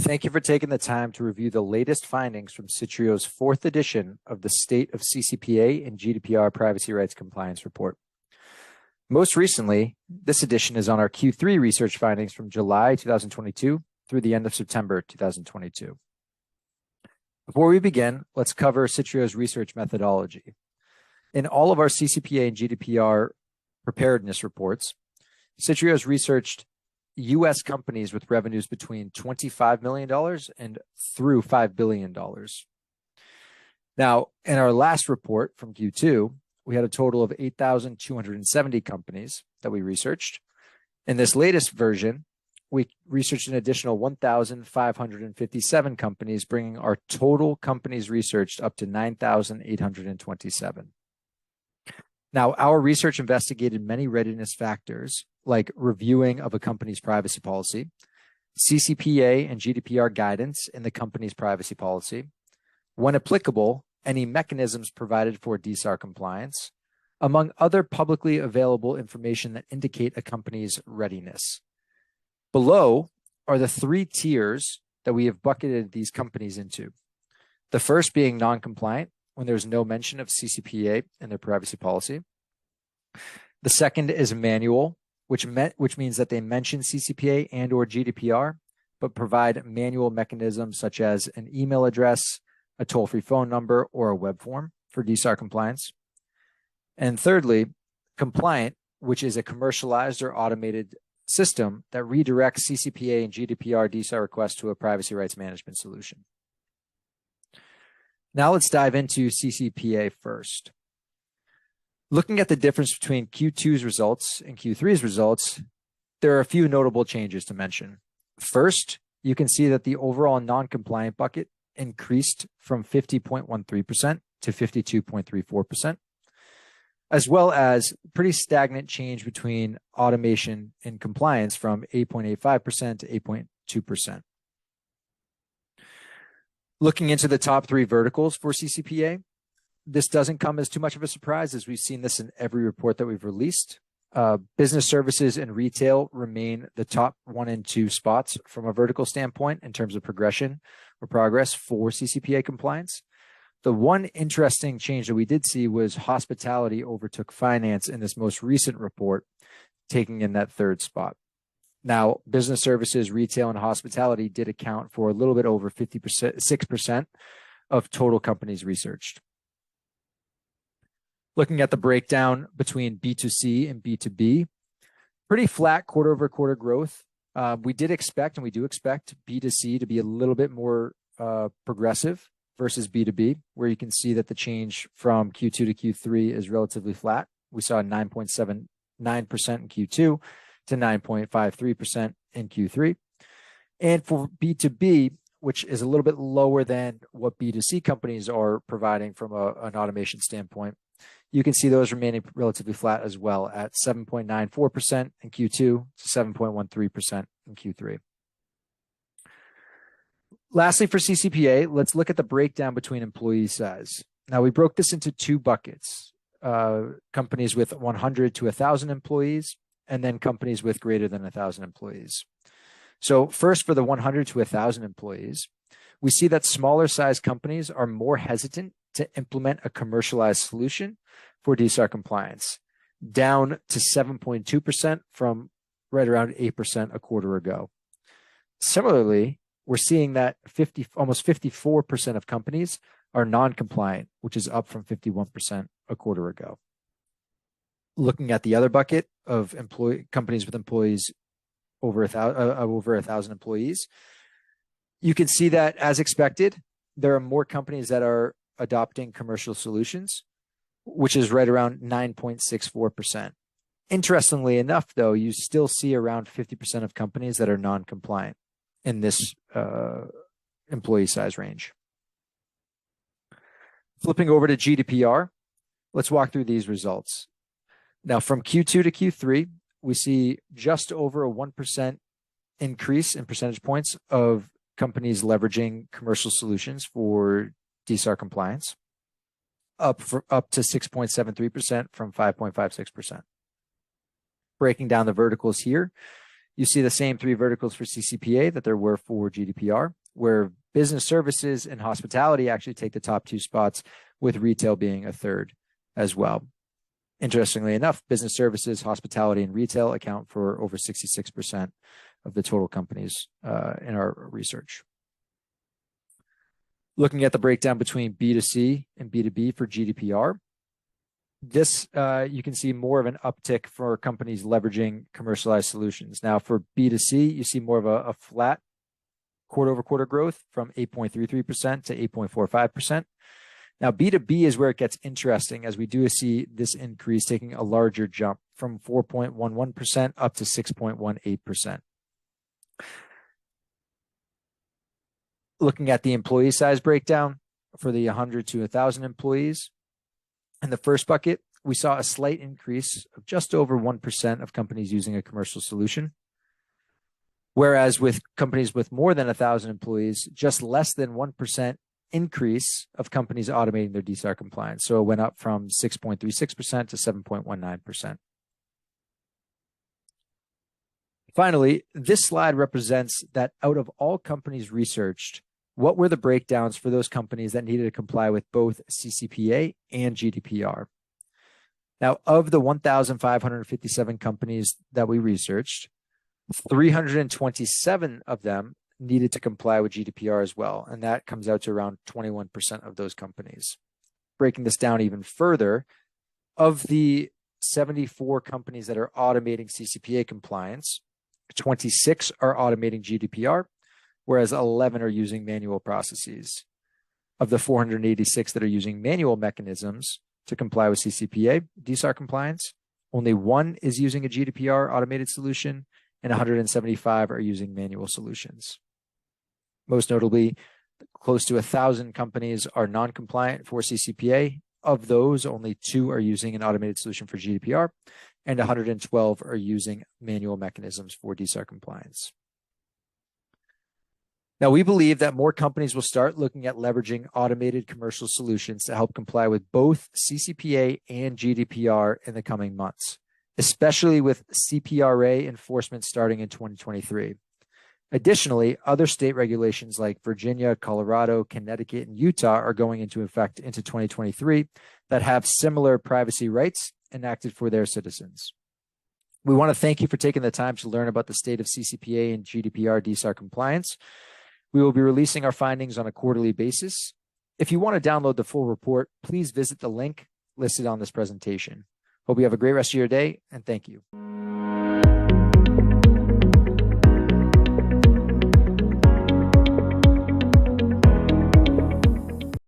Thank you for taking the time to review the latest findings from Citrio's fourth edition of the State of CCPA and GDPR Privacy Rights Compliance Report. Most recently, this edition is on our Q3 research findings from July 2022 through the end of September 2022. Before we begin, let's cover Citrio's research methodology. In all of our CCPA and GDPR preparedness reports, Citrio has researched U.S. companies with revenues between $25 million and through $5 billion. Now, in our last report from Q2, we had a total of 8,270 companies that we researched. In this latest version, we researched an additional 1,557 companies, bringing our total companies researched up to 9,827. Now, our research investigated many readiness factors, like reviewing of a company's privacy policy, CCPA and GDPR guidance in the company's privacy policy, when applicable, any mechanisms provided for DSAR compliance, among other publicly available information that indicate a company's readiness. Below are the three tiers that we have bucketed these companies into. The first being non-compliant, when there's no mention of CCPA in their privacy policy. The second is manual, which means that they mention CCPA and or GDPR, but provide manual mechanisms such as an email address, a toll-free phone number, or a web form for DSAR compliance. And thirdly, compliant, which is a commercialized or automated system that redirects CCPA and GDPR DSAR requests to a privacy rights management solution. Now let's dive into CCPA first. Looking at the difference between Q2's results and Q3's results, there are a few notable changes to mention. First, you can see that the overall non-compliant bucket increased from 50.13% to 52.34%, as well as pretty stagnant change between automation and compliance from 8.85% to 8.2%. Looking into the top three verticals for CCPA, this doesn't come as too much of a surprise, as we've seen this in every report that we've released. Business services and retail remain the top 1 and 2 spots from a vertical standpoint in terms of progression or progress for CCPA compliance. The one interesting change that we did see was hospitality overtook finance in this most recent report, taking in that third spot. Now, business services, retail, and hospitality did account for a little bit over 6% of total companies researched. Looking at the breakdown between B2C and B2B, pretty flat quarter-over-quarter growth. We did expect, and we do expect, B2C to be a little bit more progressive versus B2B, where you can see that the change from Q2 to Q3 is relatively flat. We saw 9.79% in Q2 to 9.53% in Q3. And for B2B, which is a little bit lower than what B2C companies are providing from an automation standpoint, you can see those remaining relatively flat as well at 7.94% in Q2 to 7.13% in Q3. Lastly, for CCPA, let's look at the breakdown between employee size. Now, we broke this into two buckets, companies with 100 to 1,000 employees, and then companies with greater than 1,000 employees. So first, for the 100 to 1,000 employees, we see that smaller size companies are more hesitant to implement a commercialized solution for DSAR compliance, down to 7.2% from right around 8% a quarter ago. Similarly, we're seeing that almost 54% of companies are non-compliant, which is up from 51% a quarter ago. Looking at the other bucket of companies with employees over 1,000 employees, you can see that, as expected, there are more companies that are adopting commercial solutions, which is right around 9.64%. Interestingly enough, though, you still see around 50% of companies that are non-compliant in this employee size range. Flipping over to GDPR, let's walk through these results. Now, from Q2 to Q3, we see just over a 1% increase in percentage points of companies leveraging commercial solutions for DSAR compliance, up to 6.73% from 5.56%. Breaking down the verticals here, You see the same three verticals for CCPA that there were for GDPR, where business services and hospitality actually take the top two spots, with retail being a third as well. Interestingly enough, business services, hospitality, and retail account for over 66% of the total companies in our research. Looking at the breakdown between B2C and B2B for GDPR, this you can see more of an uptick for companies leveraging commercialized solutions. Now for B2C, you see more of a flat quarter-over-quarter growth from 8.33% to 8.45%. Now B2B is where it gets interesting, as we do see this increase taking a larger jump from 4.11% up to 6.18%. Looking at the employee size breakdown for the 100 to 1,000 employees, in the first bucket, we saw a slight increase of just over 1% of companies using a commercial solution. Whereas with companies with more than 1,000 employees, just less than 1% increase of companies automating their DSAR compliance. So it went up from 6.36% to 7.19%. Finally, this slide represents that out of all companies researched, what were the breakdowns for those companies that needed to comply with both CCPA and GDPR? Now, of the 1,557 companies that we researched, 327 of them needed to comply with GDPR as well, and that comes out to around 21% of those companies. Breaking this down even further, of the 74 companies that are automating CCPA compliance, 26 are automating GDPR, whereas 11 are using manual processes. Of the 486 that are using manual mechanisms to comply with CCPA DSAR compliance, only one is using a GDPR automated solution, and 175 are using manual solutions. Most notably, close to 1,000 companies are non-compliant for CCPA. Of those, only 2 are using an automated solution for GDPR, and 112 are using manual mechanisms for DSAR compliance. Now, we believe that more companies will start looking at leveraging automated commercial solutions to help comply with both CCPA and GDPR in the coming months, especially with CPRA enforcement starting in 2023. Additionally, other state regulations like Virginia, Colorado, Connecticut, and Utah are going into effect into 2023 that have similar privacy rights enacted for their citizens. We want to thank you for taking the time to learn about the state of CCPA and GDPR DSAR compliance. We will be releasing our findings on a quarterly basis. If you want to download the full report, please visit the link listed on this presentation. Hope you have a great rest of your day, and thank you.